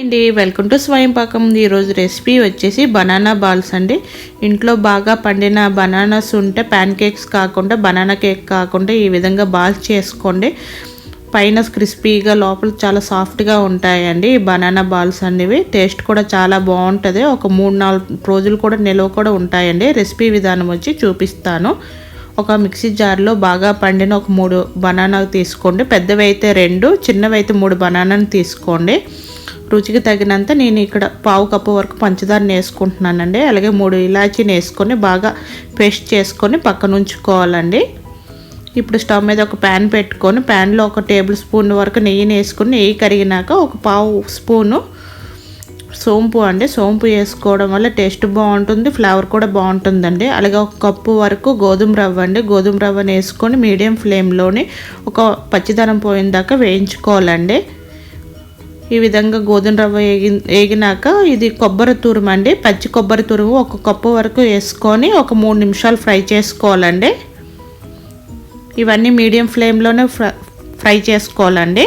అండి welcome to స్వయం పాకం. ఈరోజు రెసిపీ వచ్చేసి బనానా బాల్స్ అండి. ఇంట్లో బాగా పండిన బనానాస్ ఉంటే ప్యాన్ కేక్స్ కాకుండా బనానా కేక్ కాకుండా ఈ విధంగా బాల్స్ చేసుకోండి. పైన క్రిస్పీగా లోపల చాలా సాఫ్ట్గా ఉంటాయండి ఈ బనానా బాల్స్ అనేవి. టేస్ట్ కూడా చాలా బాగుంటుంది. ఒక 3-4 రోజులు కూడా నిల్వ కూడా ఉంటాయండి. రెసిపీ విధానం వచ్చి చూపిస్తాను. ఒక మిక్సీ జార్లో బాగా పండిన ఒక 3 బనానాలు తీసుకోండి. పెద్దవి అయితే 2, చిన్నవి అయితే 3 బనానాను తీసుకోండి. రుచికి తగినంత నేను ఇక్కడ 1/2 కప్పు వరకు పంచదారని వేసుకుంటున్నానండి. అలాగే 3 ఇలాచీని వేసుకొని బాగా పేస్ట్ చేసుకొని పక్కన ఉంచుకోవాలండి. ఇప్పుడు స్టవ్ మీద ఒక ప్యాన్ పెట్టుకొని ప్యాన్లో 1 టేబుల్ స్పూన్ వరకు నెయ్యిని వేసుకొని నెయ్యి కరిగినాక 1/2 స్పూను సోంపు అండి. సోంపు వేసుకోవడం వల్ల టేస్ట్ బాగుంటుంది, ఫ్లేవర్ కూడా బాగుంటుందండి. అలాగే 1 కప్పు వరకు గోధుమ రవ్వ అండి. గోధుమ రవ్వని వేసుకొని మీడియం ఫ్లేమ్లోని ఒక పచ్చిదనం పోయిన దాకా వేయించుకోవాలండి. ఈ విధంగా గోధుమ రవ్వ వేగినాక ఇది కొబ్బరి తురుము అండి. పచ్చి కొబ్బరి తురుము 1 కప్పు వరకు వేసుకొని ఒక 3 నిమిషాలు ఫ్రై చేసుకోవాలండి. ఇవన్నీ మీడియం ఫ్లేమ్లోనే ఫ్రై చేసుకోవాలండి.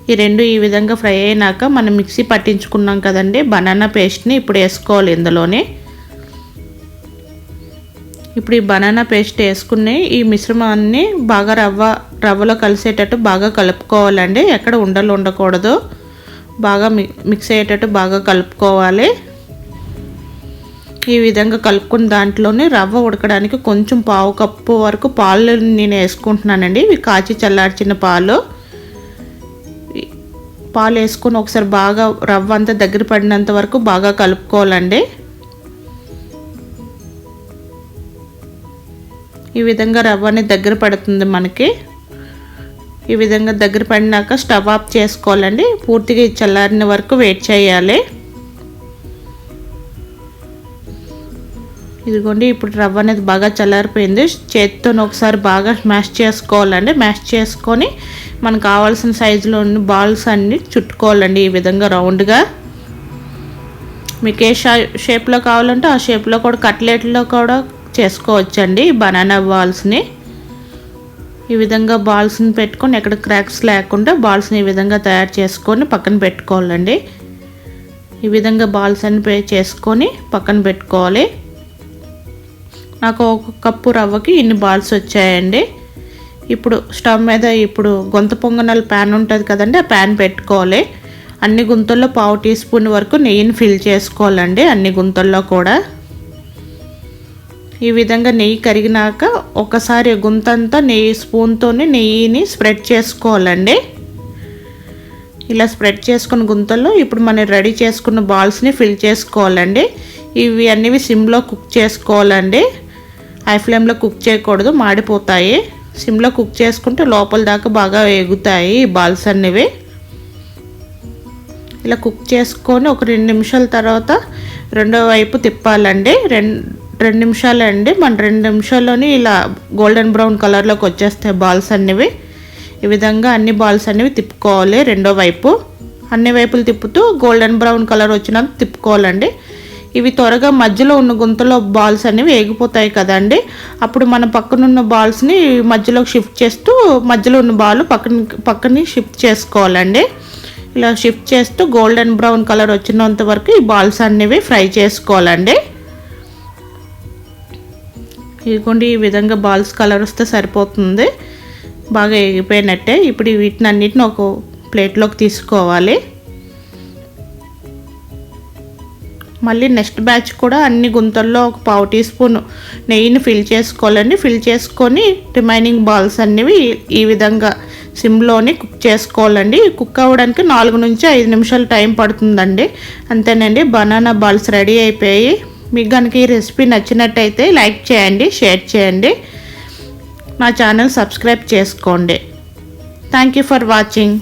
ఈ రెండు ఈ విధంగా ఫ్రై అయినాక మనం మిక్సీ పట్టించుకున్నాం కదండి బనానా పేస్ట్ని ఇప్పుడు వేసుకోవాలి ఇందులోనే. ఇప్పుడు ఈ బనానా పేస్ట్ వేసుకుని ఈ మిశ్రమాన్ని బాగా రవ్వలో కలిసేటట్టు బాగా కలుపుకోవాలండి. ఎక్కడ ఉండలు ఉండకూడదు. బాగా మిక్స్ అయ్యేటట్టు బాగా కలుపుకోవాలి. ఈ విధంగా కలుపుకున్న దాంట్లోనే రవ్వ ఉడకడానికి కొంచెం 1/2 కప్పు వరకు పాలు నేను వేసుకుంటున్నానండి. ఇవి కాచి చల్లార్చిన పాలు వేసుకొని ఒకసారి బాగా రవ్వ అంతా దగ్గర పడినంత వరకు బాగా కలుపుకోవాలండి. ఈ విధంగా రవ్వని దగ్గర పడుతుంది మనకి. ఈ విధంగా దగ్గర పడినాక స్టవ్ ఆఫ్ చేసుకోవాలండి. పూర్తిగా చల్లారిన వరకు వెయిట్ చేయాలి. ఇదిగోండి ఇప్పుడు రవ్వ అనేది బాగా చల్లారిపోయింది. చేతితో ఒకసారి బాగా స్మాష్ చేసుకోవాలండి. మ్యాష్ చేసుకొని మనకు కావాల్సిన సైజులో ఉన్న బాల్స్ అన్ని చుట్టుకోవాలండి. ఈ విధంగా రౌండ్గా మీకు ఏ షేప్లో కావాలంటే ఆ షేప్లో కూడా కట్లెట్లో కూడా చేసుకోవచ్చండి బనానా బాల్స్ని. ఈ విధంగా బాల్స్ని పెట్టుకొని ఎక్కడ క్రాక్స్ లేకుండా బాల్స్ని ఈ విధంగా తయారు చేసుకొని పక్కన పెట్టుకోవాలండి. ఈ విధంగా బాల్స్ అన్ని చేసుకొని పక్కన పెట్టుకోవాలి. నాకు 1 కప్పు రవ్వకి ఇన్ని బాల్స్ వచ్చాయండి. ఇప్పుడు స్టవ్ మీద ఇప్పుడు గొంత పొంగనాల ప్యాన్ ఉంటుంది కదండి, ఆ ప్యాన్ పెట్టుకోవాలి. అన్ని గుంతల్లో 1/2 టీ స్పూన్ వరకు నెయ్యిని ఫిల్ చేసుకోవాలండి. అన్ని గుంతల్లో కూడా ఈ విధంగా నెయ్యి కరిగినాక ఒకసారి గుంతంతా నెయ్యి స్పూన్తోనే నెయ్యిని స్ప్రెడ్ చేసుకోవాలండి. ఇలా స్ప్రెడ్ చేసుకున్న గుంతల్లో ఇప్పుడు మనం రెడీ చేసుకున్న బాల్స్ని ఫిల్ చేసుకోవాలండి. ఇవి అన్నివి సిమ్లో కుక్ చేసుకోవాలండి. హై ఫ్లేమ్లో కుక్ చేయకూడదు, మాడిపోతాయి. సిమ్లో కుక్ చేసుకుంటే లోపల దాకా బాగా వేగుతాయి ఈ బాల్స్ అన్నివి. ఇలా కుక్ చేసుకొని ఒక 2 నిమిషాల తర్వాత రెండో వైపు తిప్పాలండి. 2 నిమిషాలు అండి. మన 2 నిమిషాల్లోనే ఇలా గోల్డెన్ బ్రౌన్ కలర్లోకి వచ్చేస్తాయి బాల్స్ అన్నివి. ఈ విధంగా అన్ని బాల్స్ అన్నివి తిప్పుకోవాలి. రెండో వైపు అన్ని వైపులు తిప్పుతూ గోల్డెన్ బ్రౌన్ కలర్ వచ్చినాక తిప్పుకోవాలండి. ఇవి త్వరగా మధ్యలో ఉన్న గుంతలో బాల్స్ అనేవి వేగిపోతాయి కదండి. అప్పుడు మన పక్కనున్న బాల్స్ని మధ్యలోకి షిఫ్ట్ చేస్తూ మధ్యలో ఉన్న బాల్ పక్కని షిఫ్ట్ చేసుకోవాలండి. ఇలా షిఫ్ట్ చేస్తూ గోల్డెన్ బ్రౌన్ కలర్ వచ్చినంత వరకు ఈ బాల్స్ అనేవి ఫ్రై చేసుకోవాలండి. ఇదిగోండి ఈ విధంగా బాల్స్ కలర్ వస్తే సరిపోతుంది. బాగా వేగిపోయినట్టే. ఇప్పుడు వీటిని అన్నిటిని ఒక ప్లేట్లోకి తీసుకోవాలి. మళ్ళీ నెక్స్ట్ బ్యాచ్ కూడా అన్ని గుంతల్లో 1/2 టీ స్పూన్ నెయ్యిని ఫిల్ చేసుకోవాలండి. ఫిల్ చేసుకొని రిమైనింగ్ బాల్స్ అన్నివి ఈ విధంగా సిమ్లోనే కుక్ చేసుకోవాలండి. కుక్ అవ్వడానికి 4 నుంచి 5 నిమిషాలు టైం పడుతుందండి. అంతేనండి, బనానా బాల్స్ రెడీ అయిపోయాయి. మీకు కనుక ఈ రెసిపీ నచ్చినట్టయితే లైక్ చేయండి, షేర్ చేయండి, నా ఛానల్ సబ్స్క్రైబ్ చేసుకోండి. Thank you for watching.